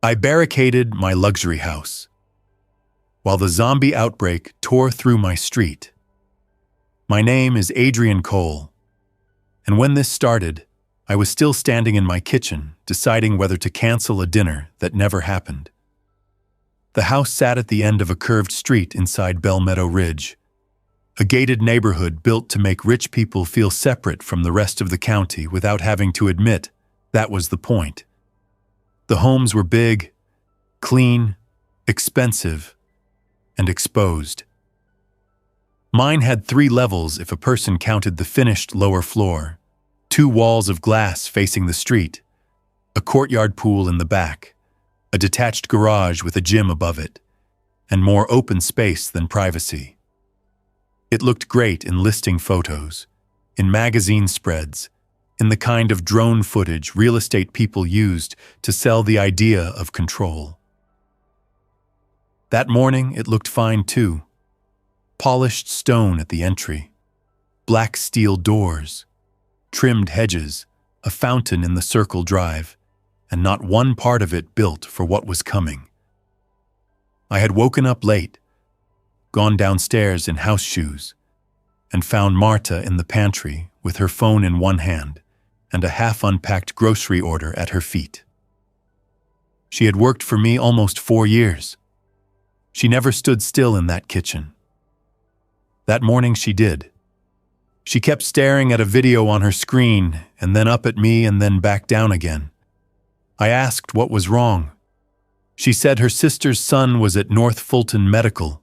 I barricaded my luxury house, while the zombie outbreak tore through my street. My name is Adrian Cole, and when this started, I was still standing in my kitchen, deciding whether to cancel a dinner that never happened. The house sat at the end of a curved street inside Bellmeadow Ridge, a gated neighborhood built to make rich people feel separate from the rest of the county without having to admit that was the point. The homes were big, clean, expensive, and exposed. Mine had 3 levels if a person counted the finished lower floor, 2 walls of glass facing the street, a courtyard pool in the back, a detached garage with a gym above it, and more open space than privacy. It looked great in listing photos, in magazine spreads, in the kind of drone footage real estate people used to sell the idea of control. That morning, it looked fine too. Polished stone at the entry, black steel doors, trimmed hedges, a fountain in the circle drive, and not one part of it built for what was coming. I had woken up late, gone downstairs in house shoes, and found Marta in the pantry with her phone in one hand and a half-unpacked grocery order at her feet. She had worked for me almost 4 years. She never stood still in that kitchen. That morning she did. She kept staring at a video on her screen and then up at me and then back down again. I asked what was wrong. She said her sister's son was at North Fulton Medical.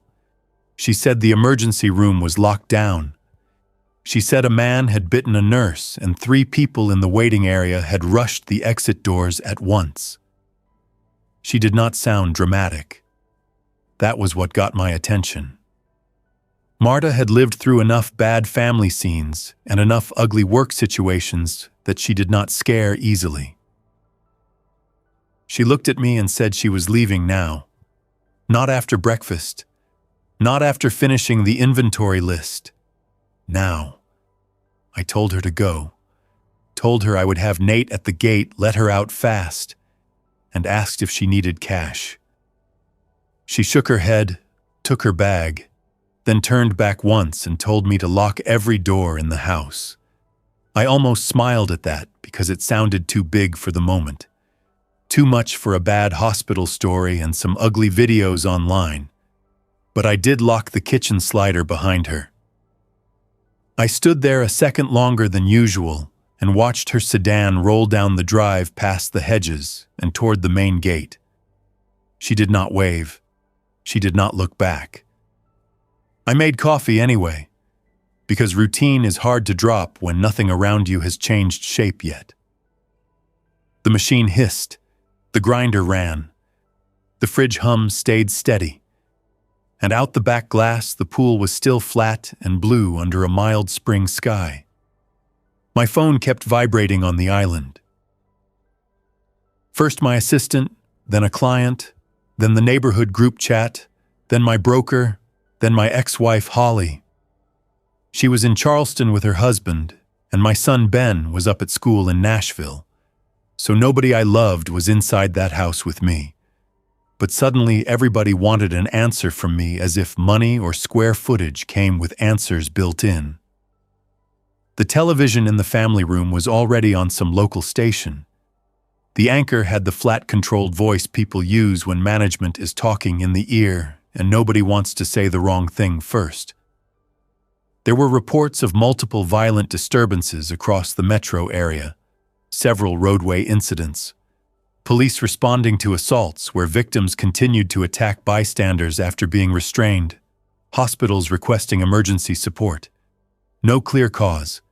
She said the emergency room was locked down. She said a man had bitten a nurse and 3 people in the waiting area had rushed the exit doors at once. She did not sound dramatic. That was what got my attention. Marta had lived through enough bad family scenes and enough ugly work situations that she did not scare easily. She looked at me and said she was leaving now. Not after breakfast. Not after finishing the inventory list. Now. I told her to go. Told her I would have Nate at the gate let her out fast, and asked if she needed cash. She shook her head, took her bag, then turned back once and told me to lock every door in the house. I almost smiled at that because it sounded too big for the moment. Too much for a bad hospital story and some ugly videos online. But I did lock the kitchen slider behind her. I stood there a second longer than usual and watched her sedan roll down the drive past the hedges and toward the main gate. She did not wave. She did not look back. I made coffee anyway, because routine is hard to drop when nothing around you has changed shape yet. The machine hissed. The grinder ran. The fridge hum stayed steady. And out the back glass, the pool was still flat and blue under a mild spring sky. My phone kept vibrating on the island. First my assistant, then a client, then the neighborhood group chat, then my broker, then my ex-wife Holly. She was in Charleston with her husband, and my son Ben was up at school in Nashville. So nobody I loved was inside that house with me. But suddenly everybody wanted an answer from me as if money or square footage came with answers built in. The television in the family room was already on some local station. The anchor had the flat-controlled voice people use when management is talking in the ear and nobody wants to say the wrong thing first. There were reports of multiple violent disturbances across the metro area, several roadway incidents, police responding to assaults where victims continued to attack bystanders after being restrained, hospitals requesting emergency support. No clear cause.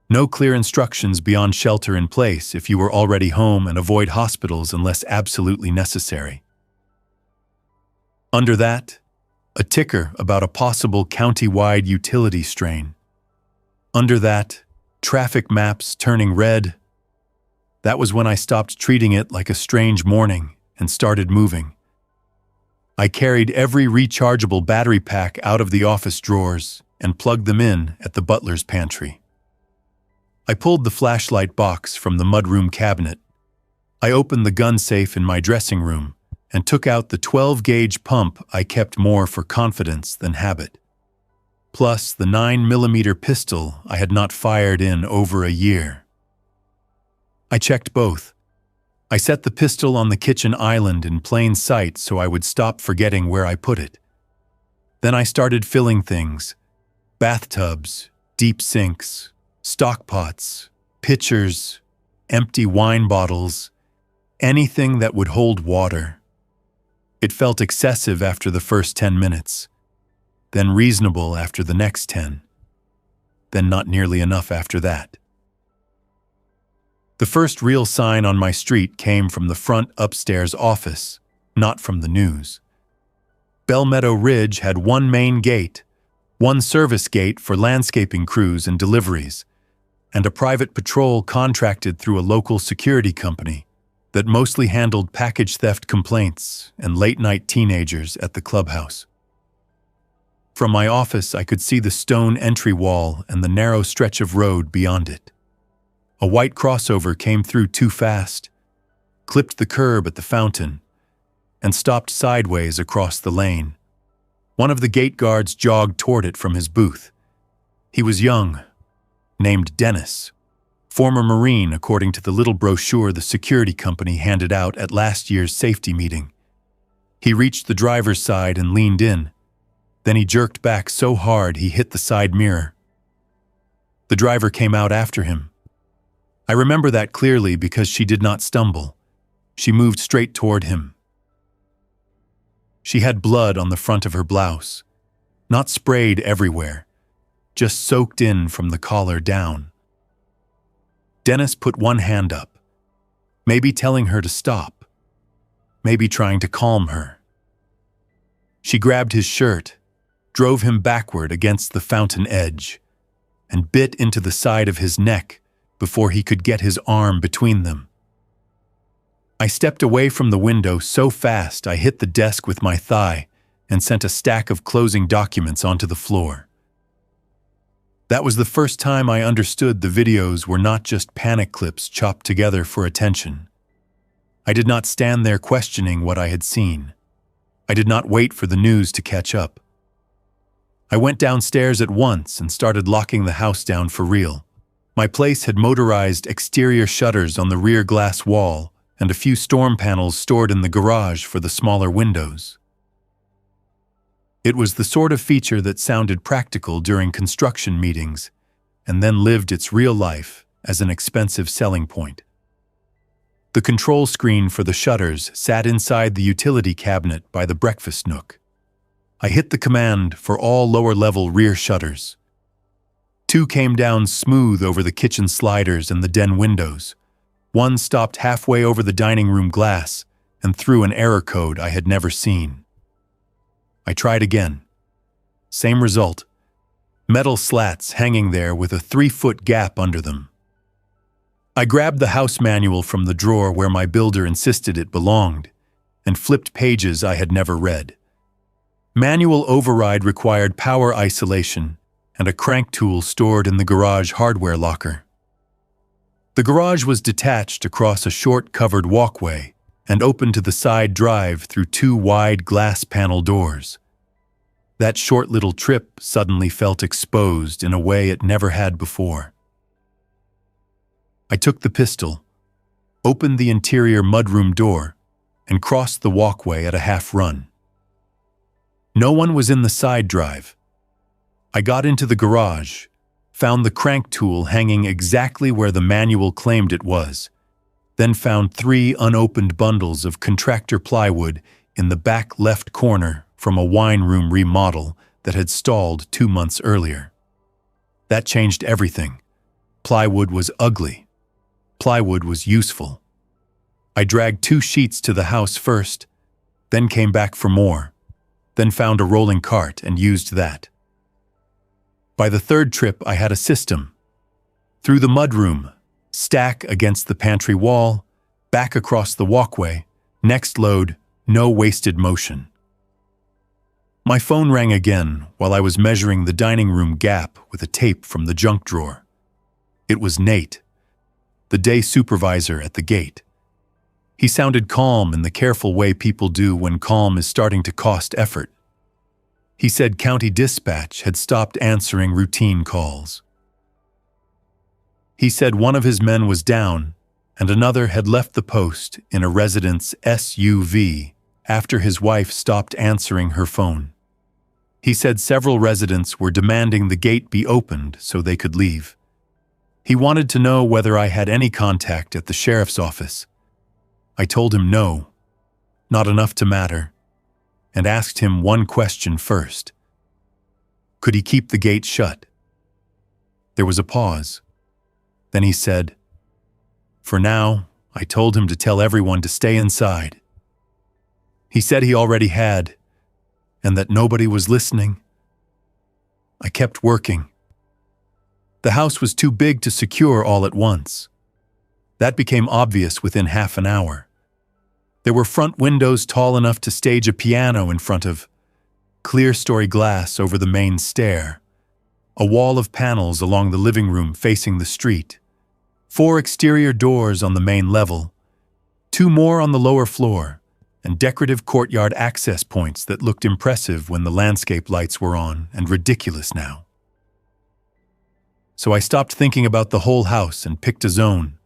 No clear instructions beyond shelter in place if you were already home and avoid hospitals unless absolutely necessary. Under that, a ticker about a possible county-wide utility strain. Under that, traffic maps turning red. That was when I stopped treating it like a strange morning and started moving. I carried every rechargeable battery pack out of the office drawers and plugged them in at the butler's pantry. I pulled the flashlight box from the mudroom cabinet. I opened the gun safe in my dressing room and took out the 12-gauge pump I kept more for confidence than habit, plus the 9mm pistol I had not fired in over a year. I checked both. I set the pistol on the kitchen island in plain sight so I would stop forgetting where I put it. Then I started filling things: bathtubs, deep sinks, stock pots, pitchers, empty wine bottles, anything that would hold water. It felt excessive after the first 10 minutes, then reasonable after the next 10, then not nearly enough after that. The first real sign on my street came from the front upstairs office, not from the news. Bellmeadow Ridge had one main gate, one service gate for landscaping crews and deliveries, and a private patrol contracted through a local security company that mostly handled package theft complaints and late-night teenagers at the clubhouse. From my office, I could see the stone entry wall and the narrow stretch of road beyond it. A white crossover came through too fast, clipped the curb at the fountain, and stopped sideways across the lane. One of the gate guards jogged toward it from his booth. He was young, named Dennis, former Marine according to the little brochure the security company handed out at last year's safety meeting. He reached the driver's side and leaned in. Then he jerked back so hard he hit the side mirror. The driver came out after him. I remember that clearly because she did not stumble. She moved straight toward him. She had blood on the front of her blouse, not sprayed everywhere, just soaked in from the collar down. Dennis put one hand up, maybe telling her to stop, maybe trying to calm her. She grabbed his shirt, drove him backward against the fountain edge, and bit into the side of his neck before he could get his arm between them. I stepped away from the window so fast I hit the desk with my thigh and sent a stack of closing documents onto the floor. That was the first time I understood the videos were not just panic clips chopped together for attention. I did not stand there questioning what I had seen. I did not wait for the news to catch up. I went downstairs at once and started locking the house down for real. My place had motorized exterior shutters on the rear glass wall and a few storm panels stored in the garage for the smaller windows. It was the sort of feature that sounded practical during construction meetings and then lived its real life as an expensive selling point. The control screen for the shutters sat inside the utility cabinet by the breakfast nook. I hit the command for all lower-level rear shutters. 2 came down smooth over the kitchen sliders and the den windows. 1 stopped halfway over the dining room glass and threw an error code I had never seen. I tried again. Same result. Metal slats hanging there with a 3-foot gap under them. I grabbed the house manual from the drawer where my builder insisted it belonged and flipped pages I had never read. Manual override required power isolation and a crank tool stored in the garage hardware locker. The garage was detached across a short covered walkway and opened to the side drive through 2 wide glass panel doors. That short little trip suddenly felt exposed in a way it never had before. I took the pistol, opened the interior mudroom door, and crossed the walkway at a half run. No one was in the side drive. I got into the garage, found the crank tool hanging exactly where the manual claimed it was, then found 3 unopened bundles of contractor plywood in the back left corner from a wine room remodel that had stalled 2 months earlier. That changed everything. Plywood was ugly. Plywood was useful. I dragged 2 sheets to the house first, then came back for more, then found a rolling cart and used that. By the 3rd trip, I had a system. Through the mudroom, stack against the pantry wall, back across the walkway, next load, no wasted motion. My phone rang again while I was measuring the dining room gap with a tape from the junk drawer. It was Nate, the day supervisor at the gate. He sounded calm in the careful way people do when calm is starting to cost effort. He said county dispatch had stopped answering routine calls. He said one of his men was down and another had left the post in a resident's SUV after his wife stopped answering her phone. He said several residents were demanding the gate be opened so they could leave. He wanted to know whether I had any contact at the sheriff's office. I told him no, not enough to matter, and asked him one question first. Could he keep the gate shut? There was a pause. Then he said, "For now," I told him to tell everyone to stay inside. He said he already had, and that nobody was listening. I kept working. The house was too big to secure all at once. That became obvious within half an hour. There were front windows tall enough to stage a piano in front of, clear-story glass over the main stair, a wall of panels along the living room facing the street, 4 exterior doors on the main level, 2 more on the lower floor, and decorative courtyard access points that looked impressive when the landscape lights were on and ridiculous now. So I stopped thinking about the whole house and picked a zone.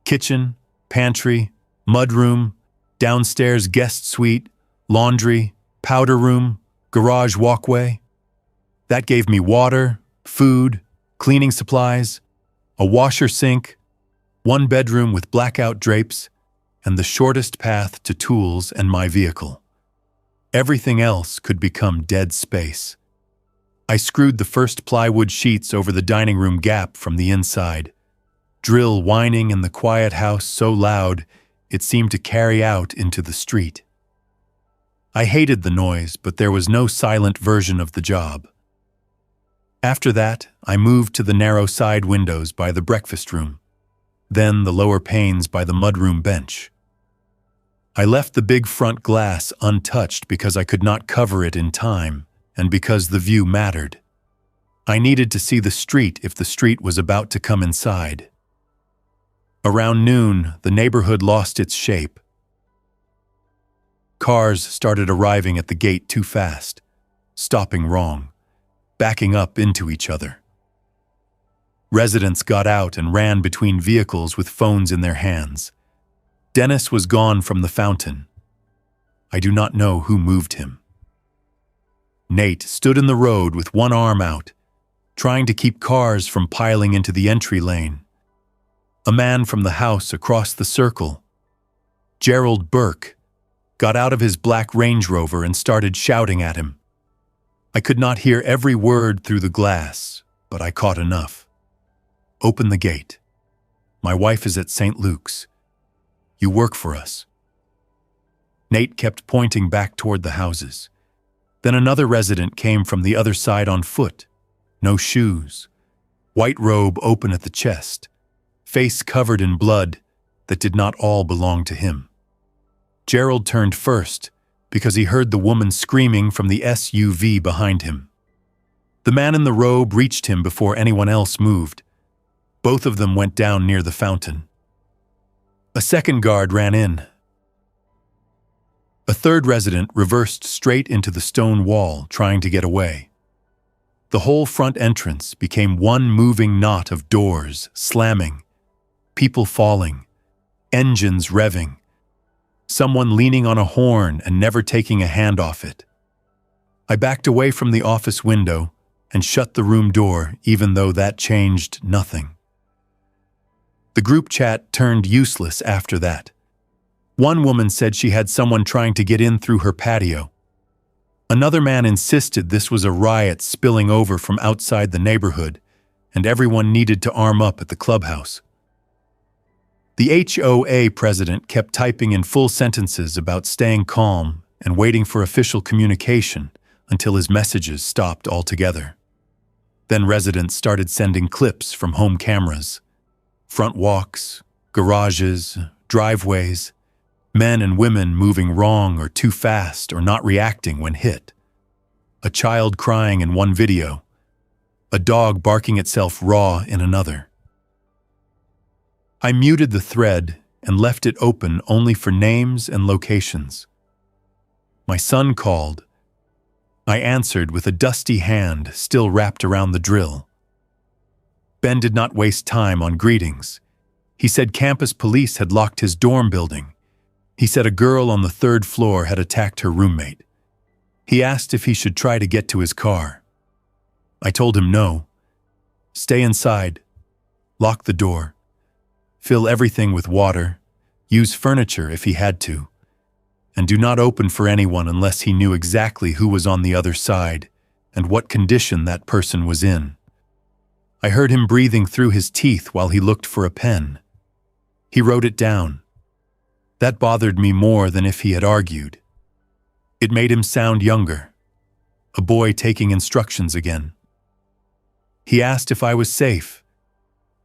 Kitchen, pantry, mudroom, downstairs guest suite, laundry, powder room, garage walkway. That gave me water, food, cleaning supplies, a washer sink, 1 bedroom with blackout drapes, and the shortest path to tools and my vehicle. Everything else could become dead space. I screwed the first plywood sheets over the dining room gap from the inside, drill whining in the quiet house so loud it seemed to carry out into the street. I hated the noise, but there was no silent version of the job. After that, I moved to the narrow side windows by the breakfast room, then the lower panes by the mudroom bench. I left the big front glass untouched because I could not cover it in time, and because the view mattered. I needed to see the street if the street was about to come inside. Around noon, the neighborhood lost its shape. Cars started arriving at the gate too fast, stopping wrong, backing up into each other. Residents got out and ran between vehicles with phones in their hands. Dennis was gone from the fountain. I do not know who moved him. Nate stood in the road with one arm out, trying to keep cars from piling into the entry lane. A man from the house across the circle, Gerald Burke, got out of his black Range Rover and started shouting at him. I could not hear every word through the glass, but I caught enough. "Open the gate. My wife is at St. Luke's. You work for us." Nate kept pointing back toward the houses. Then another resident came from the other side on foot, no shoes, white robe open at the chest, face covered in blood that did not all belong to him. Gerald turned first because he heard the woman screaming from the SUV behind him. The man in the robe reached him before anyone else moved. Both of them went down near the fountain. A second guard ran in. A third resident reversed straight into the stone wall, trying to get away. The whole front entrance became one moving knot of doors slamming, people falling, engines revving, someone leaning on a horn and never taking a hand off it. I backed away from the office window and shut the room door, even though that changed nothing. The group chat turned useless after that. One woman said she had someone trying to get in through her patio. Another man insisted this was a riot spilling over from outside the neighborhood, and everyone needed to arm up at the clubhouse. The HOA president kept typing in full sentences about staying calm and waiting for official communication until his messages stopped altogether. Then residents started sending clips from home cameras, front walks, garages, driveways, men and women moving wrong or too fast or not reacting when hit. A child crying in one video, a dog barking itself raw in another. I muted the thread and left it open only for names and locations. My son called. I answered with a dusty hand still wrapped around the drill. Ben did not waste time on greetings. He said campus police had locked his dorm building. He said a girl on the 3rd floor had attacked her roommate. He asked if he should try to get to his car. I told him no. Stay inside. Lock the door. Fill everything with water. Use furniture if he had to. And do not open for anyone unless he knew exactly who was on the other side and what condition that person was in. I heard him breathing through his teeth while he looked for a pen. He wrote it down. That bothered me more than if he had argued. It made him sound younger, a boy taking instructions again. He asked if I was safe.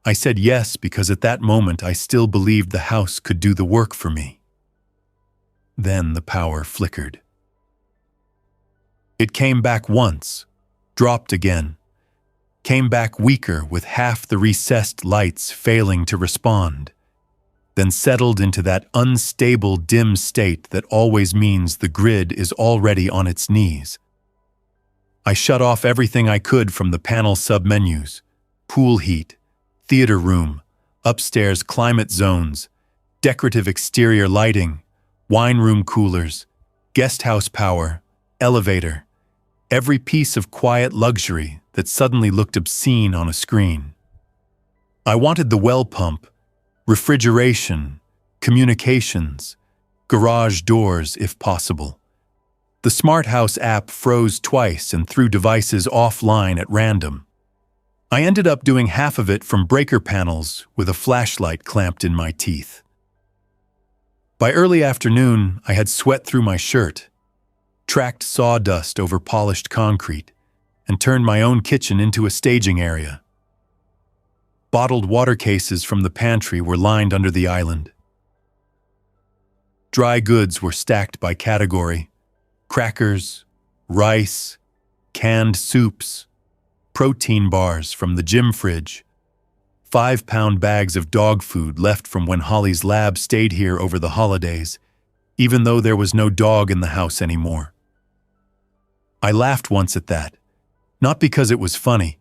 I said yes because at that moment I still believed the house could do the work for me. Then the power flickered. It came back once, dropped again, came back weaker with half the recessed lights failing to respond, then settled into that unstable, dim state that always means the grid is already on its knees. I shut off everything I could from the panel submenus: pool heat, theater room, upstairs climate zones, decorative exterior lighting, wine room coolers, guest house power, elevator, every piece of quiet luxury that suddenly looked obscene on a screen. I wanted the well pump, refrigeration, communications, garage doors if possible. The Smart House app froze twice and threw devices offline at random. I ended up doing half of it from breaker panels with a flashlight clamped in my teeth. By early afternoon, I had sweat through my shirt, tracked sawdust over polished concrete, and turned my own kitchen into a staging area. Bottled water cases from the pantry were lined under the island. Dry goods were stacked by category: crackers, rice, canned soups, protein bars from the gym fridge, 5-pound bags of dog food left from when Holly's lab stayed here over the holidays, even though there was no dog in the house anymore. I laughed once at that, not because it was funny,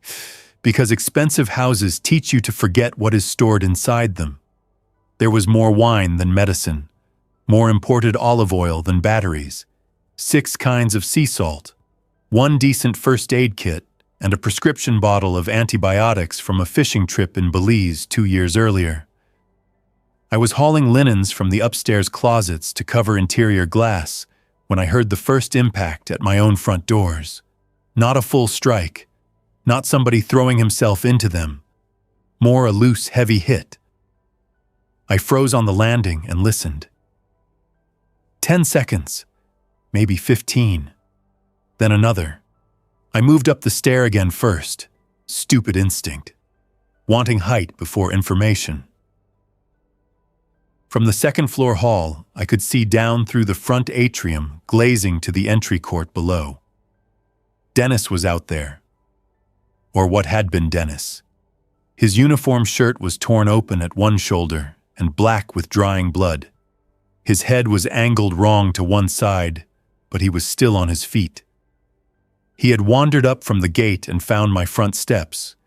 because expensive houses teach you to forget what is stored inside them. There was more wine than medicine, more imported olive oil than batteries, 6 kinds of sea salt, 1 decent first aid kit, and a prescription bottle of antibiotics from a fishing trip in Belize 2 years earlier. I was hauling linens from the upstairs closets to cover interior glass when I heard the first impact at my own front doors. Not a full strike, not somebody throwing himself into them, more a loose, heavy hit. I froze on the landing and listened. 10 seconds, maybe 15, then another. I moved up the stair again first, stupid instinct, wanting height before information. From the 2nd floor hall, I could see down through the front atrium, glazing to the entry court below. Dennis was out there, or what had been Dennis. His uniform shirt was torn open at one shoulder and black with drying blood. His head was angled wrong to one side, but he was still on his feet. He had wandered up from the gate and found my front steps.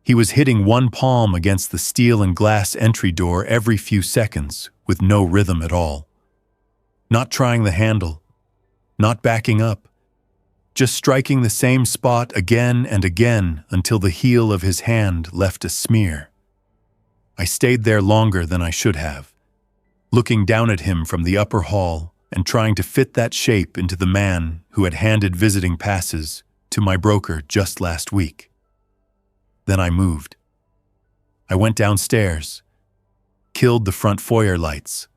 He was hitting one palm against the steel and glass entry door every few seconds with no rhythm at all. Not trying the handle, not backing up, just striking the same spot again and again until the heel of his hand left a smear. I stayed there longer than I should have, looking down at him from the upper hall and trying to fit that shape into the man who had handed visiting passes to my broker just last week. Then I moved. I went downstairs, killed the front foyer lights,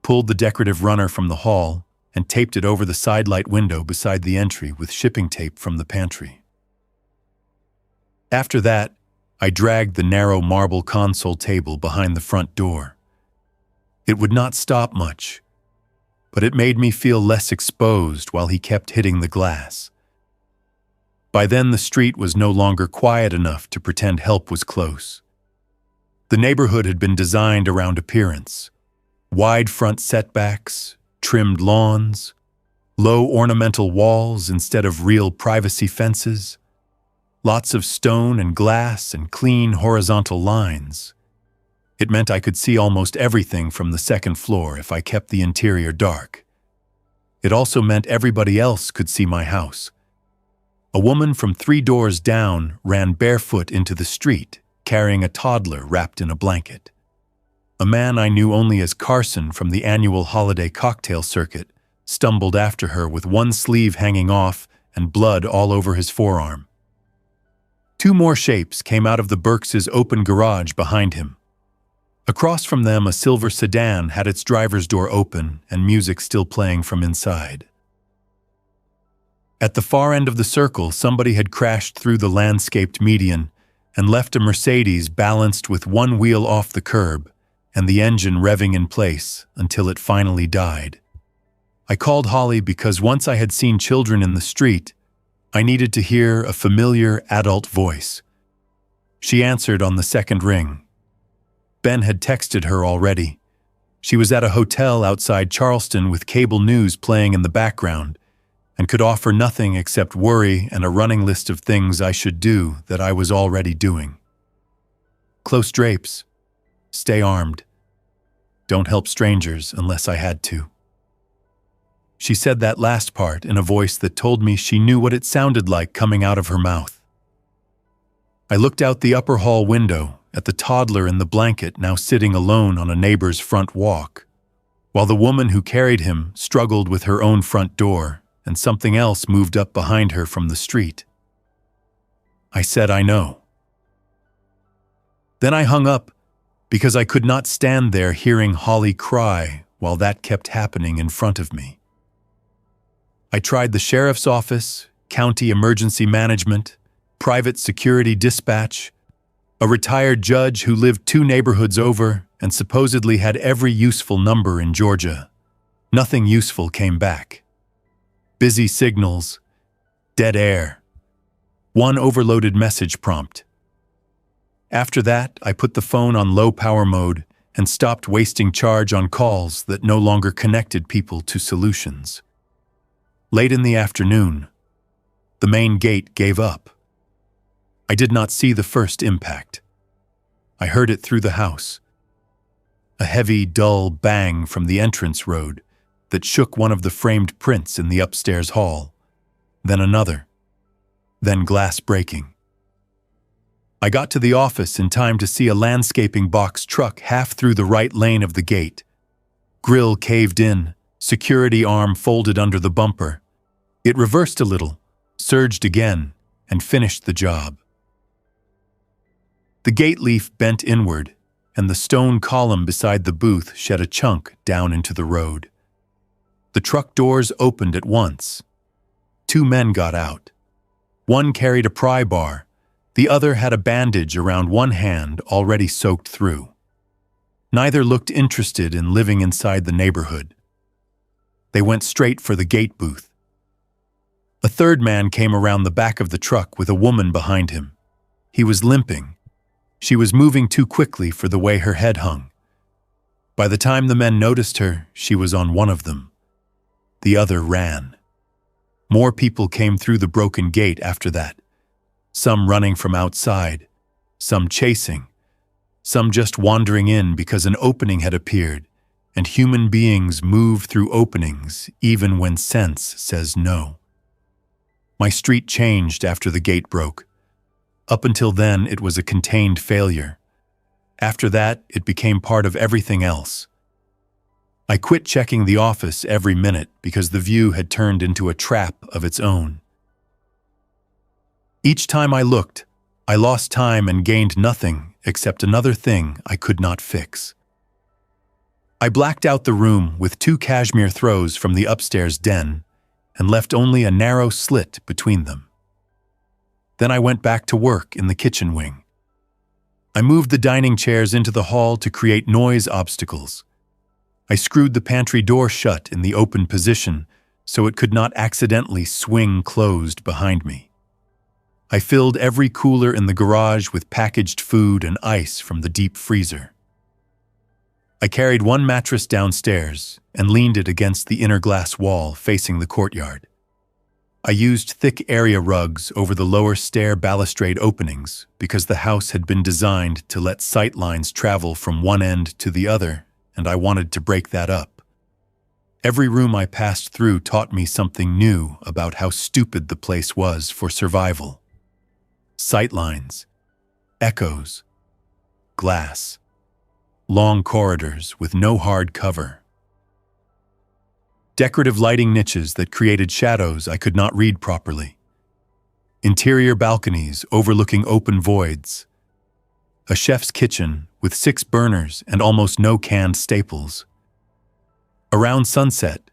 pulled the decorative runner from the hall, and taped it over the side light window beside the entry with shipping tape from the pantry. After that, I dragged the narrow marble console table behind the front door. It would not stop much, but it made me feel less exposed while he kept hitting the glass. By then the street was no longer quiet enough to pretend help was close. The neighborhood had been designed around appearance. Wide front setbacks, trimmed lawns, low ornamental walls instead of real privacy fences, lots of stone and glass and clean horizontal lines. It meant I could see almost everything from the second floor if I kept the interior dark. It also meant everybody else could see my house. A woman from 3 doors down ran barefoot into the street, carrying a toddler wrapped in a blanket. A man I knew only as Carson from the annual holiday cocktail circuit stumbled after her with one sleeve hanging off and blood all over his forearm. 2 more shapes came out of the Burks' open garage behind him. Across from them, a silver sedan had its driver's door open and music still playing from inside. At the far end of the circle, somebody had crashed through the landscaped median and left a Mercedes balanced with one wheel off the curb and the engine revving in place until it finally died. I called Holly because once I had seen children in the street, I needed to hear a familiar adult voice. She answered on the second ring. Ben had texted her already. She was at a hotel outside Charleston with cable news playing in the background and could offer nothing except worry and a running list of things I should do that I was already doing. Close drapes. Stay armed. Don't help strangers unless I had to. She said that last part in a voice that told me she knew what it sounded like coming out of her mouth. I looked out the upper hall window at the toddler in the blanket now sitting alone on a neighbor's front walk, while the woman who carried him struggled with her own front door and something else moved up behind her from the street. I said, I know. Then I hung up because I could not stand there hearing Holly cry while that kept happening in front of me. I tried the sheriff's office, county emergency management, private security dispatch, a retired judge who lived 2 neighborhoods over and supposedly had every useful number in Georgia. Nothing useful came back. Busy signals, dead air, one overloaded message prompt. After that, I put the phone on low power mode and stopped wasting charge on calls that no longer connected people to solutions. Late in the afternoon, the main gate gave up. I did not see the first impact. I heard it through the house. A heavy, dull bang from the entrance road that shook one of the framed prints in the upstairs hall, then another, then glass breaking. I got to the office in time to see a landscaping box truck half through the right lane of the gate. Grill caved in, security arm folded under the bumper. It reversed a little, surged again, and finished the job. The gate leaf bent inward, and the stone column beside the booth shed a chunk down into the road. The truck doors opened at once. 2 men got out. One carried a pry bar. The other had a bandage around one hand already soaked through. Neither looked interested in living inside the neighborhood. They went straight for the gate booth. A third man came around the back of the truck with a woman behind him. He was limping. She was moving too quickly for the way her head hung. By the time the men noticed her, she was on one of them. The other ran. More people came through the broken gate after that, some running from outside, some chasing, some just wandering in because an opening had appeared, and human beings move through openings even when sense says no. My street changed after the gate broke. Up until then, it was a contained failure. After that, it became part of everything else. I quit checking the office every minute because the view had turned into a trap of its own. Each time I looked, I lost time and gained nothing except another thing I could not fix. I blacked out the room with 2 cashmere throws from the upstairs den and left only a narrow slit between them. Then I went back to work in the kitchen wing. I moved the dining chairs into the hall to create noise obstacles. I screwed the pantry door shut in the open position so it could not accidentally swing closed behind me. I filled every cooler in the garage with packaged food and ice from the deep freezer. I carried one mattress downstairs and leaned it against the inner glass wall facing the courtyard. I used thick area rugs over the lower stair balustrade openings because the house had been designed to let sight lines travel from one end to the other, and I wanted to break that up. Every room I passed through taught me something new about how stupid the place was for survival. Sightlines, echoes, glass, long corridors with no hard cover. Decorative lighting niches that created shadows I could not read properly. Interior balconies overlooking open voids. A chef's kitchen with 6 burners and almost no canned staples. Around sunset,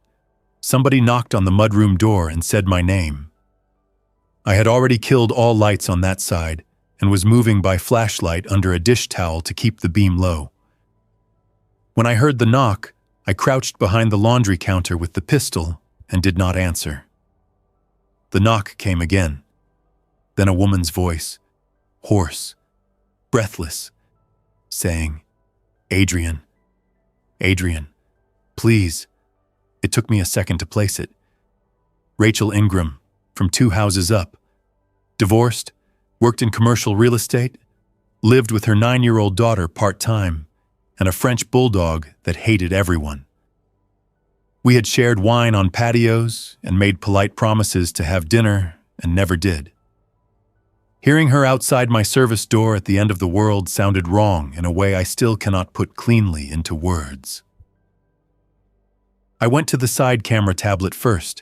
somebody knocked on the mudroom door and said my name. I had already killed all lights on that side and was moving by flashlight under a dish towel to keep the beam low. When I heard the knock, I crouched behind the laundry counter with the pistol and did not answer. The knock came again. Then a woman's voice, hoarse, breathless, saying, "Adrian, Adrian, please." It took me a second to place it. Rachel Ingram, from 2 houses up. Divorced, worked in commercial real estate, lived with her 9-year-old daughter part-time, and a French bulldog that hated everyone. We had shared wine on patios and made polite promises to have dinner and never did. Hearing her outside my service door at the end of the world sounded wrong in a way I still cannot put cleanly into words. I went to the side camera tablet first.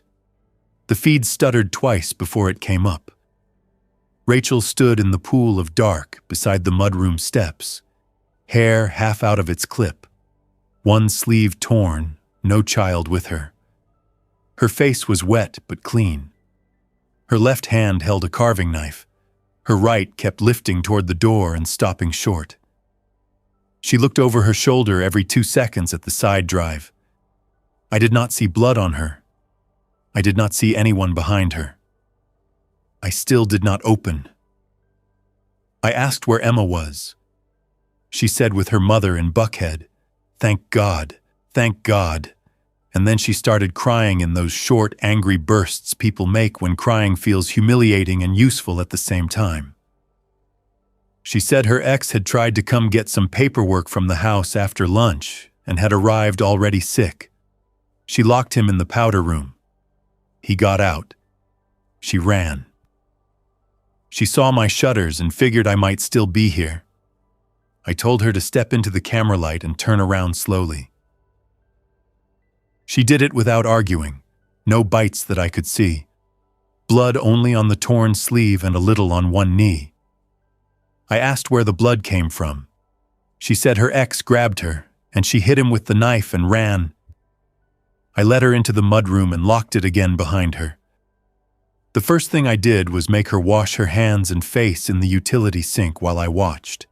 The feed stuttered twice before it came up. Rachel stood in the pool of dark beside the mudroom steps, hair half out of its clip, one sleeve torn, no child with her. Her face was wet but clean. Her left hand held a carving knife. Her right kept lifting toward the door and stopping short. She looked over her shoulder every 2 seconds at the side drive. I did not see blood on her. I did not see anyone behind her. I still did not open. I asked where Emma was. She said with her mother in Buckhead, "Thank God, thank God." And then she started crying in those short, angry bursts people make when crying feels humiliating and useful at the same time. She said her ex had tried to come get some paperwork from the house after lunch and had arrived already sick. She locked him in the powder room. He got out. She ran. She saw my shutters and figured I might still be here. I told her to step into the camera light and turn around slowly. She did it without arguing, no bites that I could see. Blood only on the torn sleeve and a little on one knee. I asked where the blood came from. She said her ex grabbed her, and she hit him with the knife and ran. I led her into the mudroom and locked it again behind her. The first thing I did was make her wash her hands and face in the utility sink while I watched.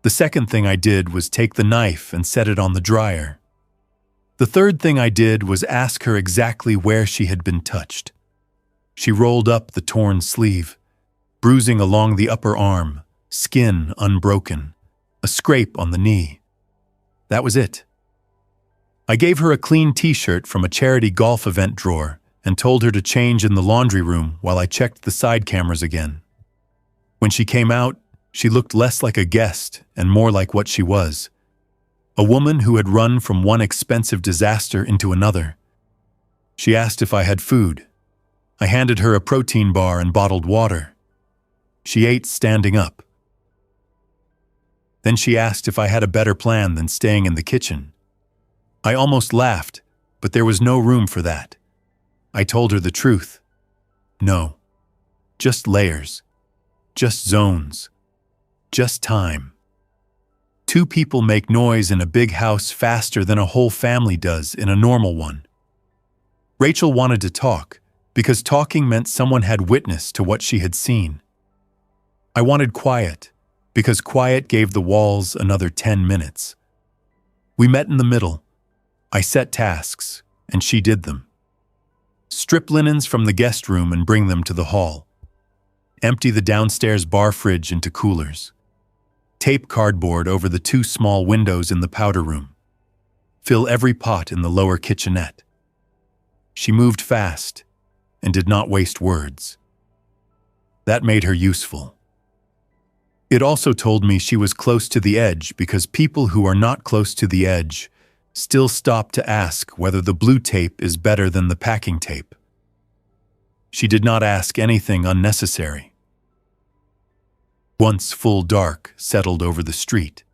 The second thing I did was take the knife and set it on the dryer. The third thing I did was ask her exactly where she had been touched. She rolled up the torn sleeve, bruising along the upper arm, skin unbroken, a scrape on the knee. That was it. I gave her a clean t-shirt from a charity golf event drawer and told her to change in the laundry room while I checked the side cameras again. When she came out, she looked less like a guest and more like what she was, a woman who had run from one expensive disaster into another. She asked if I had food. I handed her a protein bar and bottled water. She ate standing up. Then she asked if I had a better plan than staying in the kitchen. I almost laughed, but there was no room for that. I told her the truth. No. Just layers. Just zones. Just time. 2 people make noise in a big house faster than a whole family does in a normal one. Rachel wanted to talk, because talking meant someone had witness to what she had seen. I wanted quiet, because quiet gave the walls another 10 minutes. We met in the middle. I set tasks, and she did them. Strip linens from the guest room and bring them to the hall. Empty the downstairs bar fridge into coolers. Tape cardboard over the 2 small windows in the powder room. Fill every pot in the lower kitchenette. She moved fast and did not waste words. That made her useful. It also told me she was close to the edge because people who are not close to the edge still stop to ask whether the blue tape is better than the packing tape. She did not ask anything unnecessary. Once full dark settled over the street,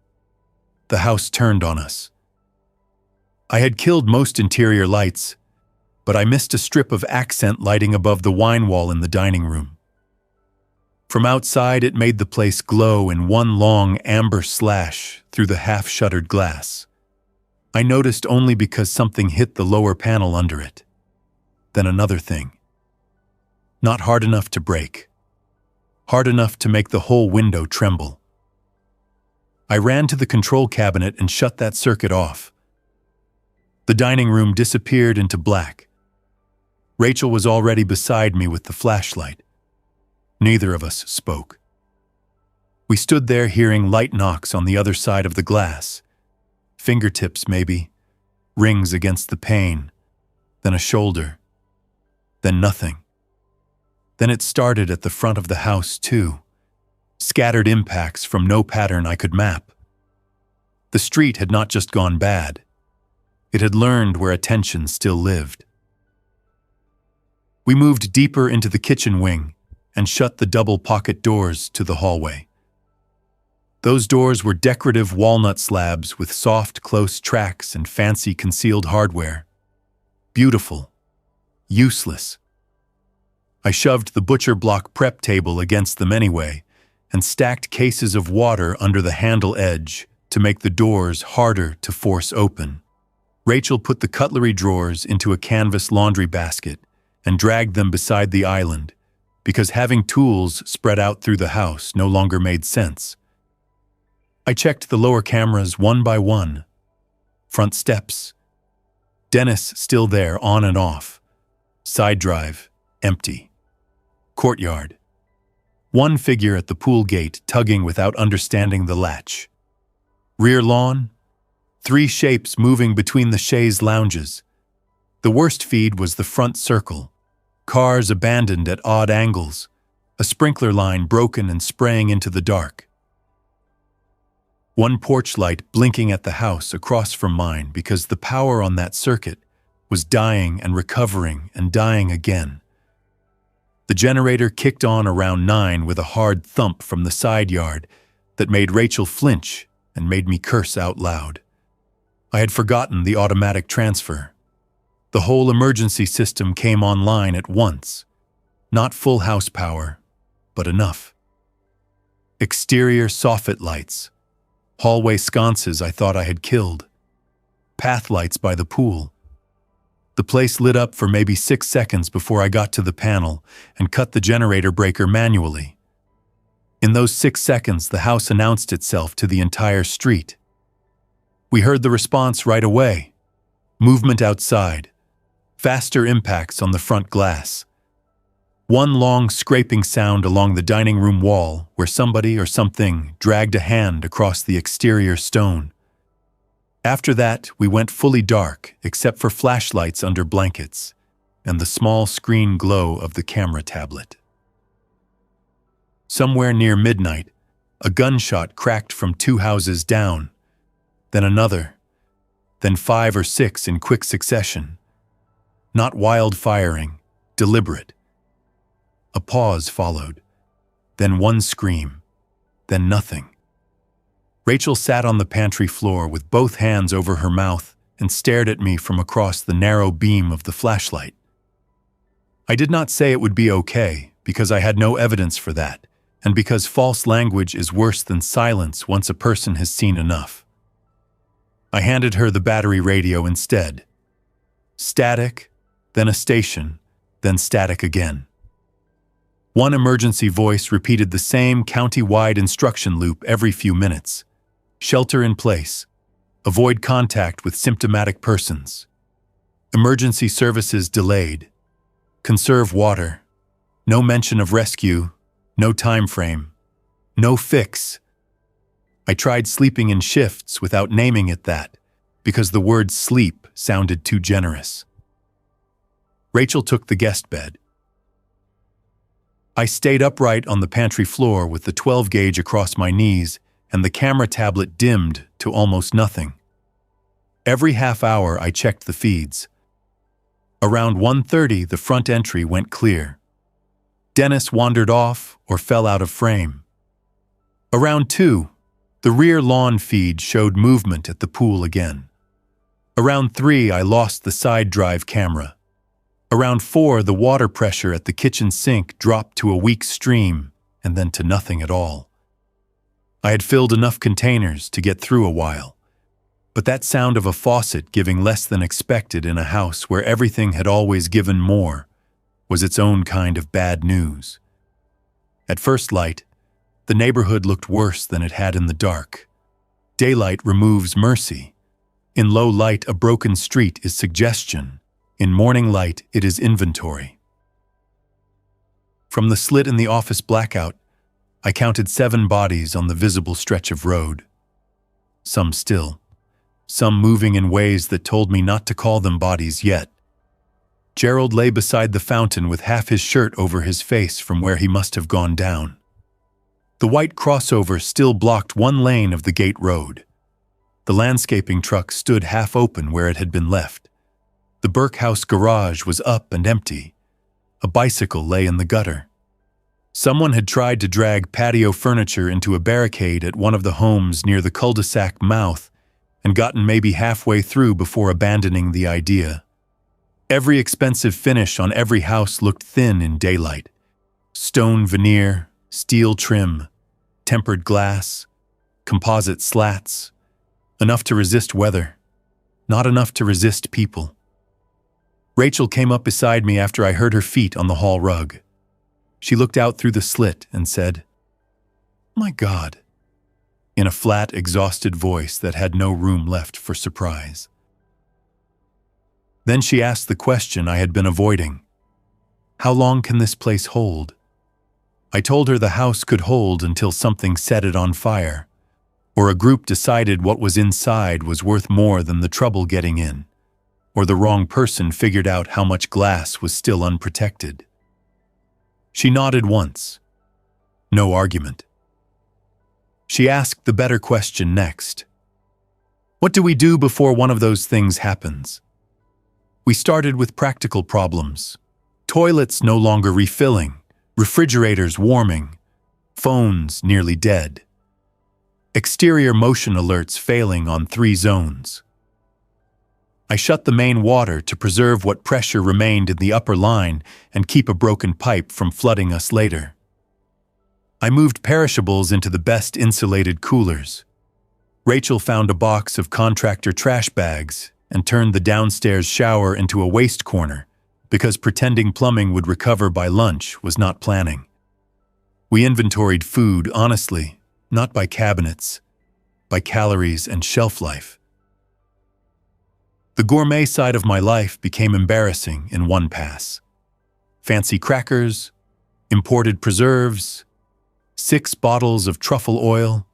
the house turned on us. I had killed most interior lights, but I missed a strip of accent lighting above the wine wall in the dining room. From outside, it made the place glow in one long amber slash through the half-shuttered glass. I noticed only because something hit the lower panel under it. Then another thing. Not hard enough to break. Hard enough to make the whole window tremble. I ran to the control cabinet and shut that circuit off. The dining room disappeared into black. Rachel was already beside me with the flashlight. Neither of us spoke. We stood there hearing light knocks on the other side of the glass. Fingertips, maybe. Rings against the pane. Then a shoulder. Then nothing. Then it started at the front of the house, too. Scattered impacts from no pattern I could map. The street had not just gone bad. It had learned where attention still lived. We moved deeper into the kitchen wing and shut the double pocket doors to the hallway. Those doors were decorative walnut slabs with soft, close tracks and fancy concealed hardware. Beautiful. Useless. I shoved the butcher block prep table against them anyway and stacked cases of water under the handle edge to make the doors harder to force open. Rachel put the cutlery drawers into a canvas laundry basket and dragged them beside the island because having tools spread out through the house no longer made sense. I checked the lower cameras one by one. Front steps. Dennis still there, on and off. Side drive, empty. Courtyard. One figure at the pool gate tugging without understanding the latch. Rear lawn. 3 shapes moving between the chaise lounges. The worst feed was the front circle. Cars abandoned at odd angles. A sprinkler line broken and spraying into the dark. One porch light blinking at the house across from mine because the power on that circuit was dying and recovering and dying again. The generator kicked on around 9 with a hard thump from the side yard that made Rachel flinch and made me curse out loud. I had forgotten the automatic transfer. The whole emergency system came online at once. Not full house power, but enough. Exterior soffit lights. Hallway sconces I thought I had killed. Path lights by the pool. The place lit up for maybe 6 seconds before I got to the panel and cut the generator breaker manually. In those 6 seconds, the house announced itself to the entire street. We heard the response right away. Movement outside. Faster impacts on the front glass. One long scraping sound along the dining room wall where somebody or something dragged a hand across the exterior stone. After that, we went fully dark except for flashlights under blankets and the small screen glow of the camera tablet. Somewhere near midnight, a gunshot cracked from 2 houses down, then another, then 5 or 6 in quick succession. Not wild firing, deliberate. A pause followed, then one scream, then nothing. Rachel sat on the pantry floor with both hands over her mouth and stared at me from across the narrow beam of the flashlight. I did not say it would be okay because I had no evidence for that, and because false language is worse than silence once a person has seen enough. I handed her the battery radio instead. Static, then a station, then static again. One emergency voice repeated the same county-wide instruction loop every few minutes. Shelter in place. Avoid contact with symptomatic persons. Emergency services delayed. Conserve water. No mention of rescue. No time frame. No fix. I tried sleeping in shifts without naming it that, because the word sleep sounded too generous. Rachel took the guest bed. I stayed upright on the pantry floor with the 12 gauge across my knees and the camera tablet dimmed to almost nothing. Every half hour I checked the feeds. Around 1:30 the front entry went clear. Dennis wandered off or fell out of frame. Around 2, the rear lawn feed showed movement at the pool again. Around 3 I lost the side drive camera. Around 4 the water pressure at the kitchen sink dropped to a weak stream and then to nothing at all. I had filled enough containers to get through a while, but that sound of a faucet giving less than expected in a house where everything had always given more was its own kind of bad news. At first light, the neighborhood looked worse than it had in the dark. Daylight removes mercy. In low light, a broken street is suggestion. In morning light, it is inventory. From the slit in the office blackout, I counted 7 bodies on the visible stretch of road. Some still, some moving in ways that told me not to call them bodies yet. Gerald lay beside the fountain with half his shirt over his face from where he must have gone down. The white crossover still blocked one lane of the gate road. The landscaping truck stood half open where it had been left. The Burke House garage was up and empty. A bicycle lay in the gutter. Someone had tried to drag patio furniture into a barricade at one of the homes near the cul-de-sac mouth and gotten maybe halfway through before abandoning the idea. Every expensive finish on every house looked thin in daylight. Stone veneer, steel trim, tempered glass, composite slats. Enough to resist weather, not enough to resist people. Rachel came up beside me after I heard her feet on the hall rug. She looked out through the slit and said, "My God," in a flat, exhausted voice that had no room left for surprise. Then she asked the question I had been avoiding. How long can this place hold? I told her the house could hold until something set it on fire, or a group decided what was inside was worth more than the trouble getting in, or the wrong person figured out how much glass was still unprotected. She nodded once. No argument. She asked the better question next. What do we do before one of those things happens? We started with practical problems. Toilets no longer refilling, refrigerators warming, phones nearly dead. Exterior motion alerts failing on 3 zones. I shut the main water to preserve what pressure remained in the upper line and keep a broken pipe from flooding us later. I moved perishables into the best insulated coolers. Rachel found a box of contractor trash bags and turned the downstairs shower into a waste corner because pretending plumbing would recover by lunch was not planning. We inventoried food honestly, not by cabinets, by calories and shelf life. The gourmet side of my life became embarrassing in one pass. Fancy crackers, imported preserves, 6 bottles of truffle oil,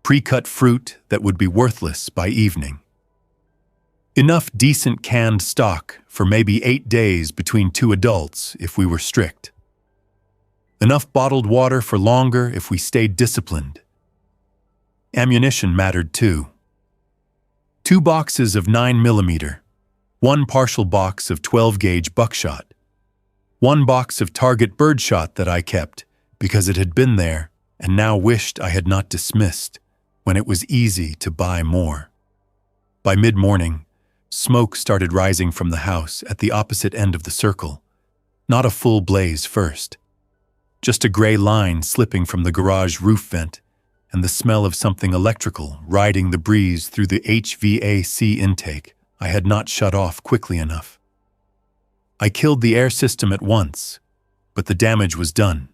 pre-cut fruit that would be worthless by evening. Enough decent canned stock for maybe 8 days between 2 adults if we were strict. Enough bottled water for longer if we stayed disciplined. Ammunition mattered too. 2 boxes of 9mm, 1 partial box of 12-gauge buckshot, 1 box of target birdshot that I kept because it had been there and now wished I had not dismissed when it was easy to buy more. By mid-morning, smoke started rising from the house at the opposite end of the circle. Not a full blaze first. Just a gray line slipping from the garage roof vent and the smell of something electrical riding the breeze through the HVAC intake I had not shut off quickly enough. I killed the air system at once, but the damage was done.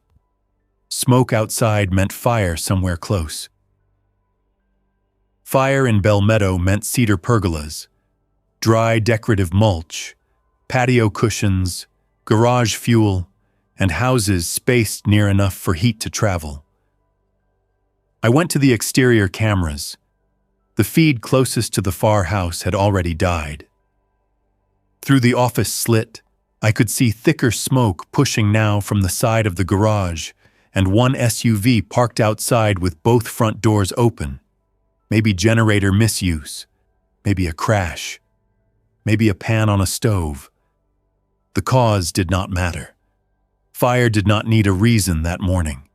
Smoke outside meant fire somewhere close. Fire in Bell Meadow meant cedar pergolas, dry decorative mulch, patio cushions, garage fuel, and houses spaced near enough for heat to travel. I went to the exterior cameras. The feed closest to the far house had already died. Through the office slit, I could see thicker smoke pushing now from the side of the garage, and one SUV parked outside with both front doors open. Maybe generator misuse, maybe a crash, maybe a pan on a stove. The cause did not matter. Fire did not need a reason that morning.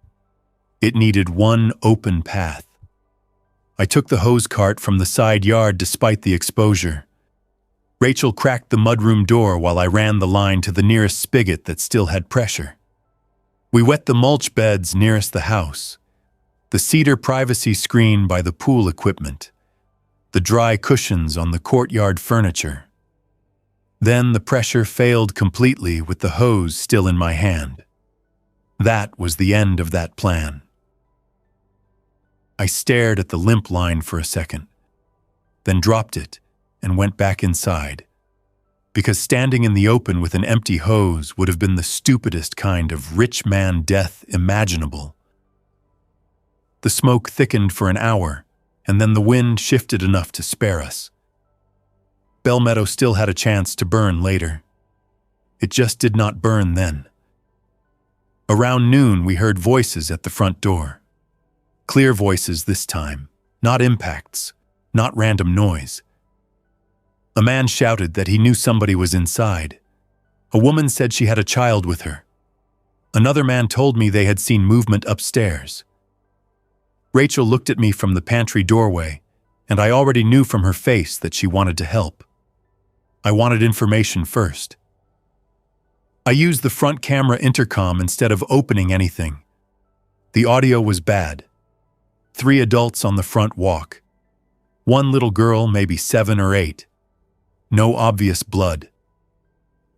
It needed one open path. I took the hose cart from the side yard despite the exposure. Rachel cracked the mudroom door while I ran the line to the nearest spigot that still had pressure. We wet the mulch beds nearest the house, the cedar privacy screen by the pool equipment, the dry cushions on the courtyard furniture. Then the pressure failed completely with the hose still in my hand. That was the end of that plan. I stared at the limp line for a second, then dropped it and went back inside, because standing in the open with an empty hose would have been the stupidest kind of rich man death imaginable. The smoke thickened for an hour, and then the wind shifted enough to spare us. Bell Meadow still had a chance to burn later. It just did not burn then. Around noon, we heard voices at the front door. Clear voices this time, not impacts, not random noise. A man shouted that he knew somebody was inside. A woman said she had a child with her. Another man told me they had seen movement upstairs. Rachel looked at me from the pantry doorway, and I already knew from her face that she wanted to help. I wanted information first. I used the front camera intercom instead of opening anything. The audio was bad. 3 adults on the front walk. 1 little girl, maybe 7 or 8. No obvious blood.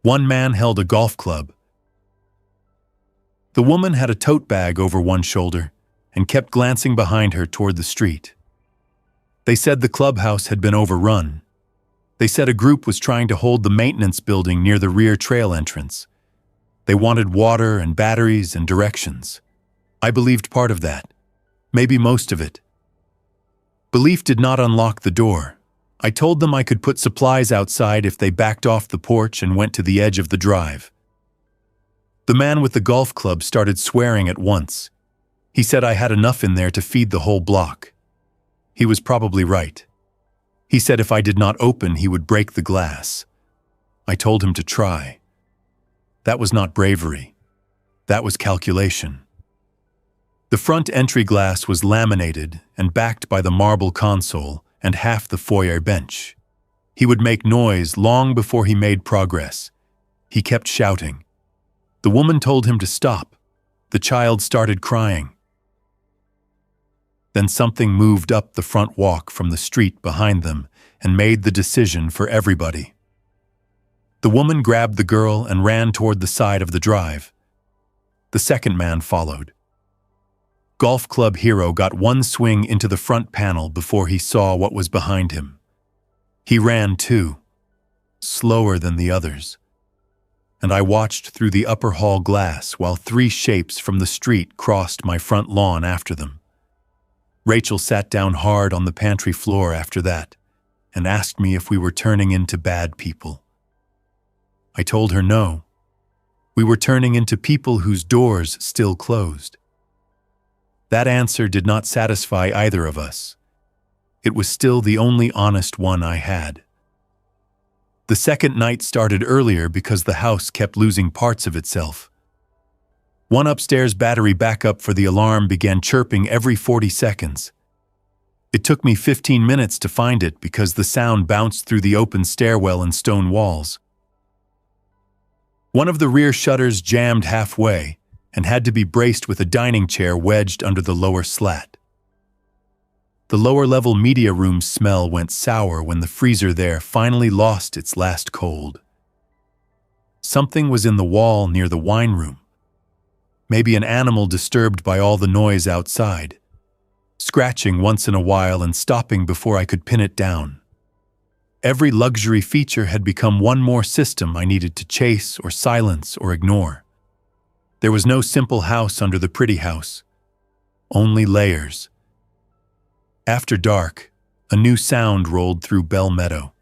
1 man held a golf club. The woman had a tote bag over one shoulder and kept glancing behind her toward the street. They said the clubhouse had been overrun. They said a group was trying to hold the maintenance building near the rear trail entrance. They wanted water and batteries and directions. I believed part of that, maybe most of it. Belief did not unlock the door. I told them I could put supplies outside if they backed off the porch and went to the edge of the drive. The man with the golf club started swearing at once. He said I had enough in there to feed the whole block. He was probably right. He said if I did not open, he would break the glass. I told him to try. That was not bravery. That was calculation. The front entry glass was laminated and backed by the marble console and half the foyer bench. He would make noise long before he made progress. He kept shouting. The woman told him to stop. The child started crying. Then something moved up the front walk from the street behind them and made the decision for everybody. The woman grabbed the girl and ran toward the side of the drive. The second man followed. Golf club hero got one swing into the front panel before he saw what was behind him. He ran too, slower than the others. And I watched through the upper hall glass while 3 shapes from the street crossed my front lawn after them. Rachel sat down hard on the pantry floor after that and asked me if we were turning into bad people. I told her no. We were turning into people whose doors still closed. That answer did not satisfy either of us. It was still the only honest one I had. The second night started earlier because the house kept losing parts of itself. One upstairs battery backup for the alarm began chirping every 40 seconds. It took me 15 minutes to find it because the sound bounced through the open stairwell and stone walls. One of the rear shutters jammed halfway and had to be braced with a dining chair wedged under the lower slat. The lower-level media room smell went sour when the freezer there finally lost its last cold. Something was in the wall near the wine room. Maybe an animal disturbed by all the noise outside, scratching once in a while and stopping before I could pin it down. Every luxury feature had become one more system I needed to chase or silence or ignore. There was no simple house under the pretty house, only layers. After dark, a new sound rolled through Bell Meadow.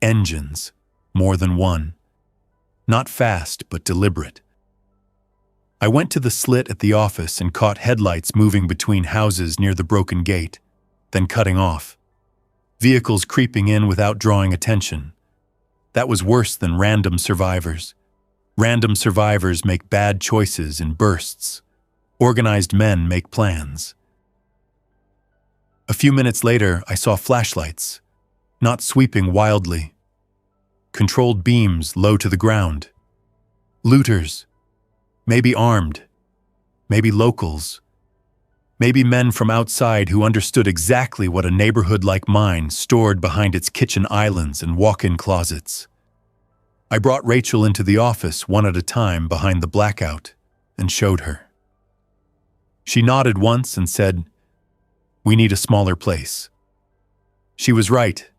Engines, more than one. Not fast, but deliberate. I went to the slit at the office and caught headlights moving between houses near the broken gate, then cutting off. Vehicles creeping in without drawing attention. That was worse than random survivors. Random survivors make bad choices in bursts. Organized men make plans. A few minutes later, I saw flashlights, not sweeping wildly. Controlled beams low to the ground. Looters. Maybe armed. Maybe locals. Maybe men from outside who understood exactly what a neighborhood like mine stored behind its kitchen islands and walk-in closets. I brought Rachel into the office one at a time behind the blackout and showed her. She nodded once and said, "We need a smaller place." She was right.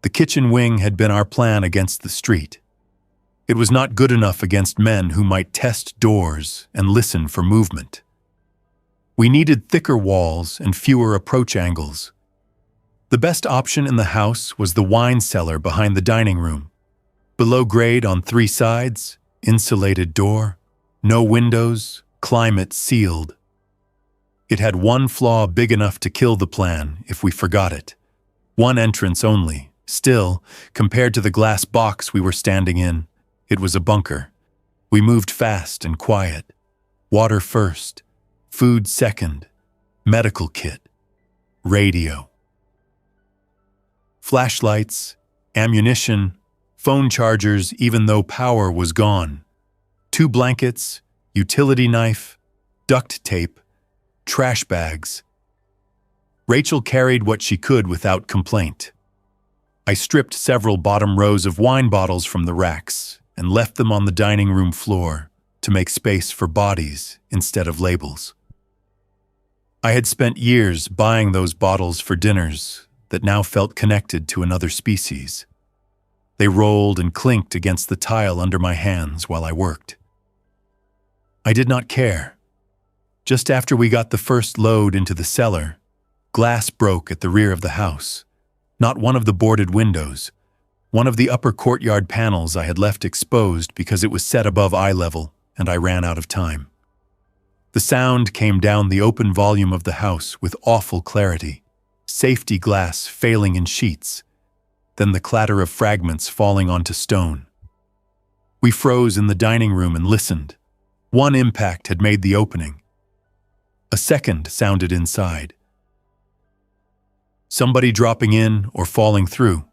The kitchen wing had been our plan against the street. It was not good enough against men who might test doors and listen for movement. We needed thicker walls and fewer approach angles. The best option in the house was the wine cellar behind the dining room. Below grade on 3 sides, insulated door, no windows, climate sealed. It had one flaw big enough to kill the plan if we forgot it. One entrance only. Still, compared to the glass box we were standing in, it was a bunker. We moved fast and quiet. Water first, food second, medical kit, radio. Flashlights, ammunition, phone chargers even though power was gone. 2 blankets, utility knife, duct tape, trash bags. Rachel carried what she could without complaint. I stripped several bottom rows of wine bottles from the racks and left them on the dining room floor to make space for bodies instead of labels. I had spent years buying those bottles for dinners that now felt connected to another species. They rolled and clinked against the tile under my hands while I worked. I did not care. Just after we got the first load into the cellar, glass broke at the rear of the house. Not one of the boarded windows, one of the upper courtyard panels I had left exposed because it was set above eye level and I ran out of time. The sound came down the open volume of the house with awful clarity, safety glass failing in sheets, then the clatter of fragments falling onto stone. We froze in the dining room and listened. One impact had made the opening. A second sounded inside. Somebody dropping in or falling through.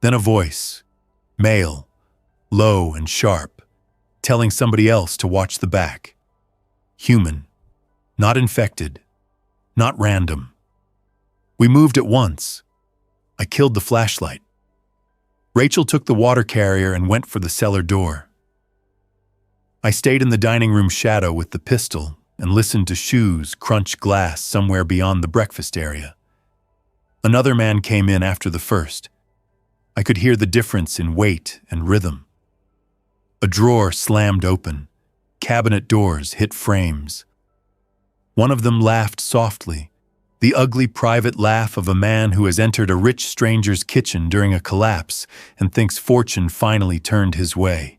Then a voice, male, low and sharp, telling somebody else to watch the back. Human, not infected, not random. We moved at once. I killed the flashlight. Rachel took the water carrier and went for the cellar door. I stayed in the dining room shadow with the pistol and listened to shoes crunch glass somewhere beyond the breakfast area. Another man came in after the first. I could hear the difference in weight and rhythm. A drawer slammed open. Cabinet doors hit frames. One of them laughed softly, the ugly private laugh of a man who has entered a rich stranger's kitchen during a collapse and thinks fortune finally turned his way.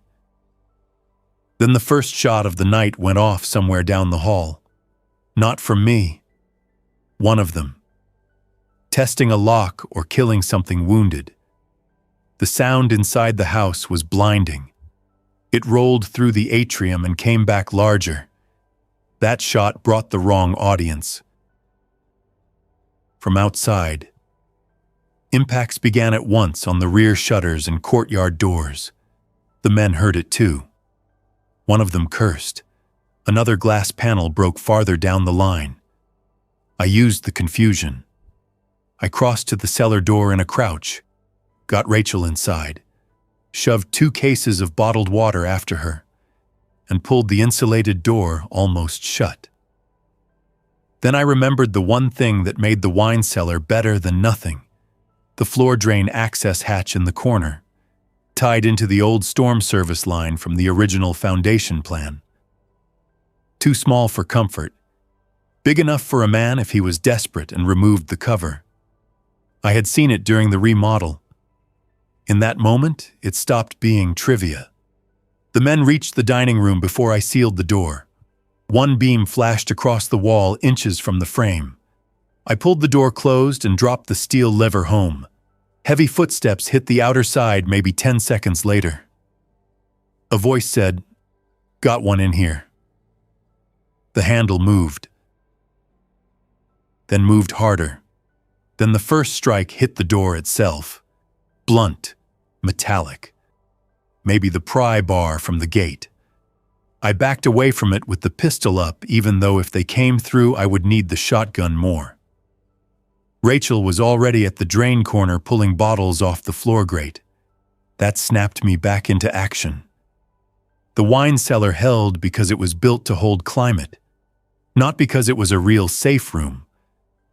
Then the first shot of the night went off somewhere down the hall. Not from me. One of them. Testing a lock or killing something wounded. The sound inside the house was blinding. It rolled through the atrium and came back larger. That shot brought the wrong audience. From outside, impacts began at once on the rear shutters and courtyard doors. The men heard it too. One of them cursed. Another glass panel broke farther down the line. I used the confusion. I crossed to the cellar door in a crouch, got Rachel inside, shoved 2 cases of bottled water after her, and pulled the insulated door almost shut. Then I remembered the one thing that made the wine cellar better than nothing, the floor drain access hatch in the corner, tied into the old storm service line from the original foundation plan. too small for comfort, big enough for a man if he was desperate and removed the cover. I had seen it during the remodel. In that moment, it stopped being trivia. The men reached the dining room before I sealed the door. One beam flashed across the wall inches from the frame. I pulled the door closed and dropped the steel lever home. Heavy footsteps hit the outer side maybe 10 seconds later. A voice said, "Got one in here." The handle moved, then moved harder. Then the first strike hit the door itself. Blunt, metallic. Maybe the pry bar from the gate. I backed away from it with the pistol up, even though if they came through, I would need the shotgun more. Rachel was already at the drain corner pulling bottles off the floor grate. That snapped me back into action. The wine cellar held because it was built to hold climate, not because it was a real safe room,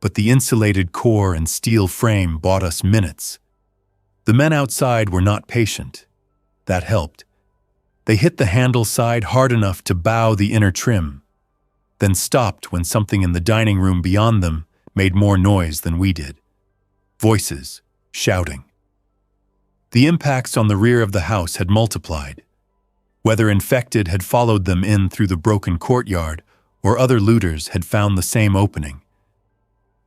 but the insulated core and steel frame bought us minutes. The men outside were not patient. That helped. They hit the handle side hard enough to bow the inner trim, then stopped when something in the dining room beyond them made more noise than we did. Voices, shouting. The impacts on the rear of the house had multiplied. Whether infected had followed them in through the broken courtyard or other looters had found the same opening,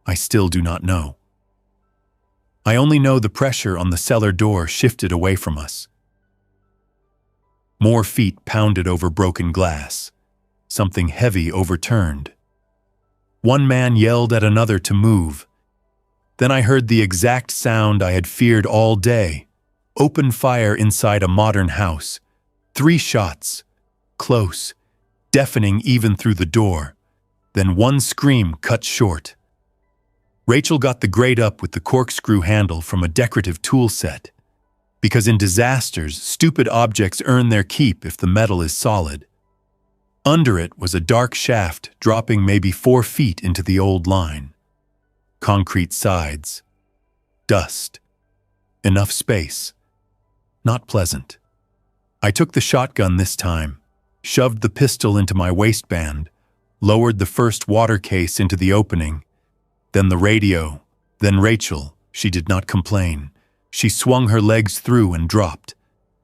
I still do not know. I only know the pressure on the cellar door shifted away from us. More feet pounded over broken glass. Something heavy overturned. One man yelled at another to move. Then I heard the exact sound I had feared all day. Open fire inside a modern house. 3 shots. Close. Deafening even through the door. Then one scream cut short. Rachel got the grate up with the corkscrew handle from a decorative tool set. Because in disasters, stupid objects earn their keep if the metal is solid. Under it was a dark shaft dropping maybe 4 feet into the old line. Concrete sides. Dust. Enough space. Not pleasant. I took the shotgun this time, shoved the pistol into my waistband, lowered the first water case into the opening, then the radio, then Rachel. She did not complain. She swung her legs through and dropped.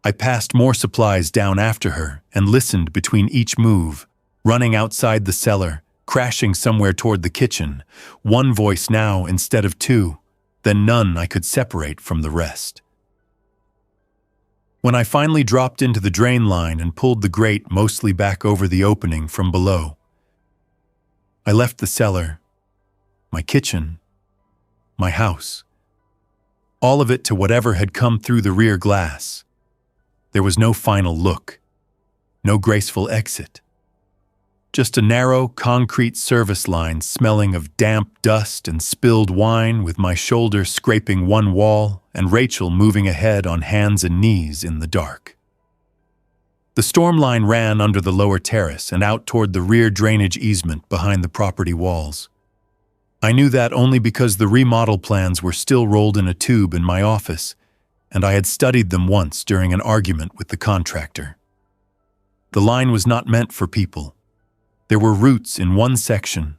I passed more supplies down after her and listened between each move, running outside the cellar, crashing somewhere toward the kitchen, one voice now instead of 2, then none I could separate from the rest. When I finally dropped into the drain line and pulled the grate mostly back over the opening from below, I left the cellar, my kitchen, my house. All of it to whatever had come through the rear glass. There was no final look, no graceful exit. Just a narrow, concrete service line smelling of damp dust and spilled wine, with my shoulder scraping one wall and Rachel moving ahead on hands and knees in the dark. The storm line ran under the lower terrace and out toward the rear drainage easement behind the property walls. I knew that only because the remodel plans were still rolled in a tube in my office, and I had studied them once during an argument with the contractor. The line was not meant for people. There were roots in one section,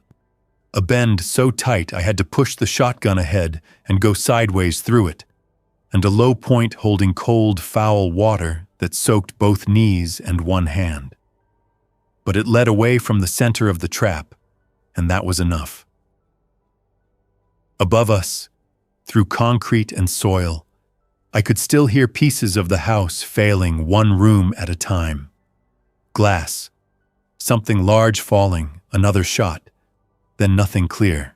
a bend so tight I had to push the shotgun ahead and go sideways through it, and a low point holding cold, foul water that soaked both knees and one hand. But it led away from the center of the trap, and that was enough. Above us, through concrete and soil, I could still hear pieces of the house failing one room at a time. Glass, something large falling, another shot, then nothing clear.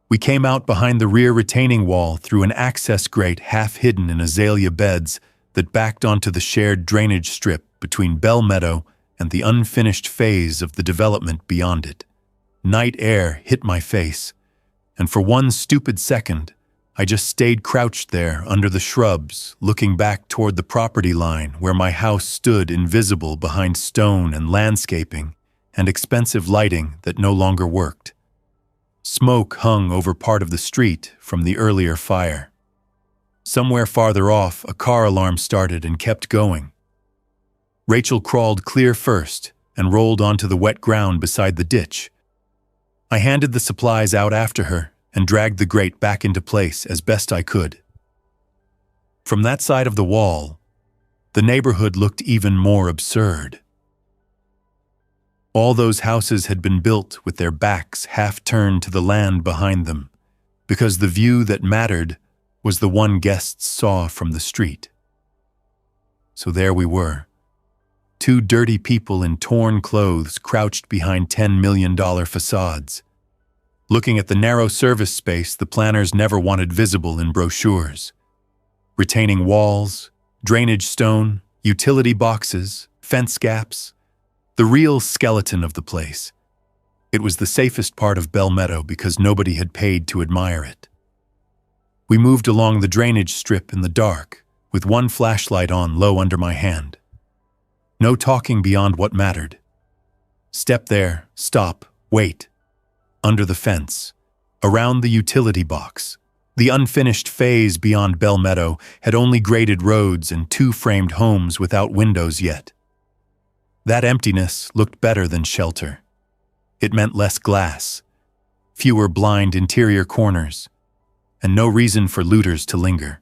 We came out behind the rear retaining wall through an access grate half hidden in azalea beds that backed onto the shared drainage strip between Bell Meadow and the unfinished phase of the development beyond it. Night air hit my face, and for one stupid second, I just stayed crouched there under the shrubs, looking back toward the property line where my house stood invisible behind stone and landscaping and expensive lighting that no longer worked. Smoke hung over part of the street from the earlier fire. Somewhere farther off, a car alarm started and kept going. Rachel crawled clear first and rolled onto the wet ground beside the ditch. I handed the supplies out after her and dragged the grate back into place as best I could. From that side of the wall, the neighborhood looked even more absurd. All those houses had been built with their backs half turned to the land behind them, because the view that mattered was the one guests saw from the street. So there we were, two dirty people in torn clothes crouched behind $10 million facades, looking at the narrow service space the planners never wanted visible in brochures. Retaining walls, drainage stone, utility boxes, fence gaps, the real skeleton of the place. It was the safest part of Bell Meadow because nobody had paid to admire it. We moved along the drainage strip in the dark, with one flashlight on low under my hand. No talking beyond what mattered. Step there, stop, wait. Under the fence, around the utility box. The unfinished phase beyond Bell Meadow had only graded roads and two framed homes without windows yet. That emptiness looked better than shelter. It meant less glass, fewer blind interior corners, and no reason for looters to linger.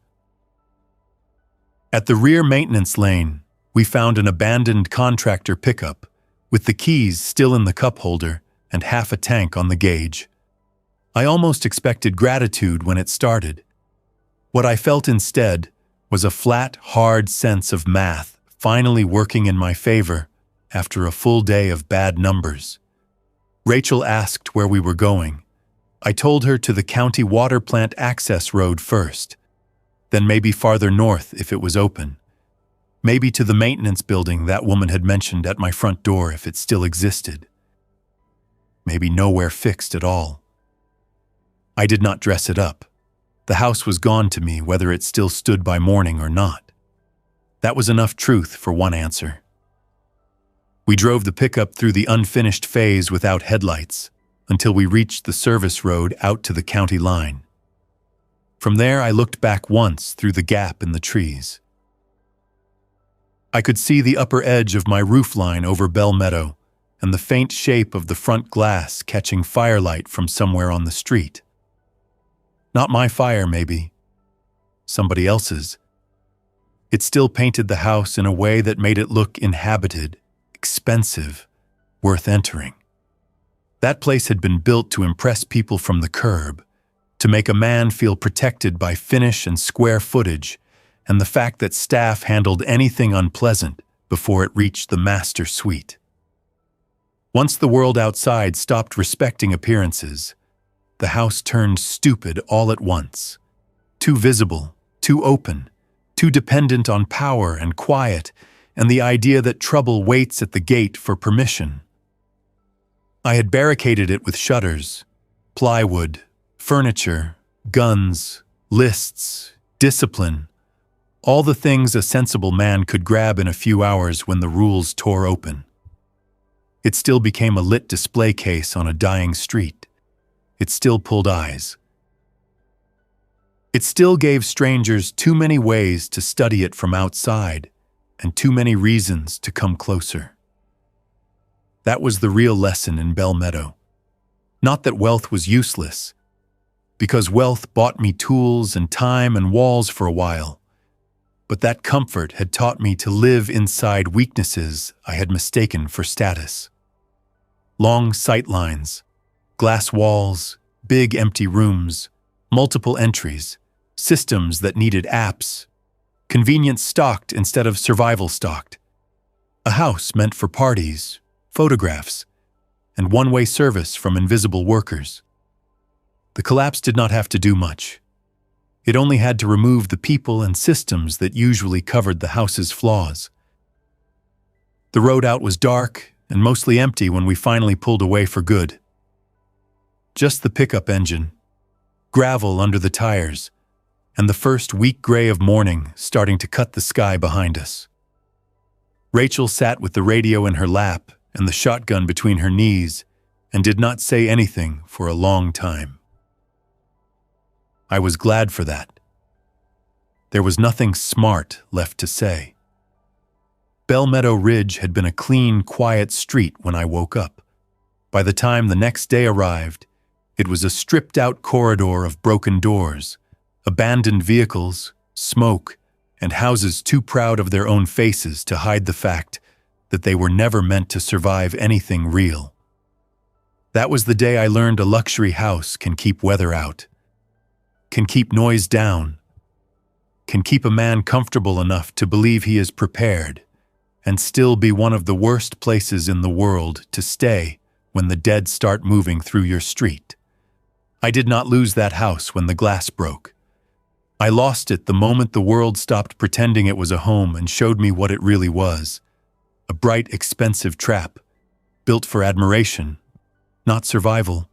At the rear maintenance lane, we found an abandoned contractor pickup, with the keys still in the cup holder and half a tank on the gauge. I almost expected gratitude when it started. What I felt instead was a flat, hard sense of math finally working in my favor after a full day of bad numbers. Rachel asked where we were going. I told her to the county water plant access road first, then maybe farther north if it was open. Maybe to the maintenance building that woman had mentioned at my front door if it still existed. Maybe nowhere fixed at all. I did not dress it up. The house was gone to me whether it still stood by morning or not. That was enough truth for one answer. We drove the pickup through the unfinished phase without headlights until we reached the service road out to the county line. From there, I looked back once through the gap in the trees. I could see the upper edge of my roofline over Bell Meadow and the faint shape of the front glass catching firelight from somewhere on the street. Not my fire, maybe. Somebody else's. It still painted the house in a way that made it look inhabited, expensive, worth entering. That place had been built to impress people from the curb, to make a man feel protected by finish and square footage, and the fact that staff handled anything unpleasant before it reached the master suite. Once the world outside stopped respecting appearances, the house turned stupid all at once. Too visible, too open, too dependent on power and quiet, and the idea that trouble waits at the gate for permission. I had barricaded it with shutters, plywood, furniture, guns, lists, discipline, all the things a sensible man could grab in a few hours when the rules tore open. It still became a lit display case on a dying street. It still pulled eyes. It still gave strangers too many ways to study it from outside and too many reasons to come closer. That was the real lesson in Bell Meadow. Not that wealth was useless, because wealth bought me tools and time and walls for a while, but that comfort had taught me to live inside weaknesses I had mistaken for status. Long sight lines, glass walls, big empty rooms, multiple entries, systems that needed apps, convenience stocked instead of survival stocked, a house meant for parties, photographs, and one-way service from invisible workers. The collapse did not have to do much. It only had to remove the people and systems that usually covered the house's flaws. The road out was dark and mostly empty when we finally pulled away for good. Just the pickup engine, gravel under the tires, and the first weak gray of morning starting to cut the sky behind us. Rachel sat with the radio in her lap and the shotgun between her knees and did not say anything for a long time. I was glad for that. There was nothing smart left to say. Bell Meadow Ridge had been a clean, quiet street when I woke up. By the time the next day arrived, it was a stripped-out corridor of broken doors, abandoned vehicles, smoke, and houses too proud of their own faces to hide the fact that they were never meant to survive anything real. That was the day I learned a luxury house can keep weather out, can keep noise down, can keep a man comfortable enough to believe he is prepared, and still be one of the worst places in the world to stay when the dead start moving through your street. I did not lose that house when the glass broke. I lost it the moment the world stopped pretending it was a home and showed me what it really was. A bright, expensive trap, built for admiration, not survival.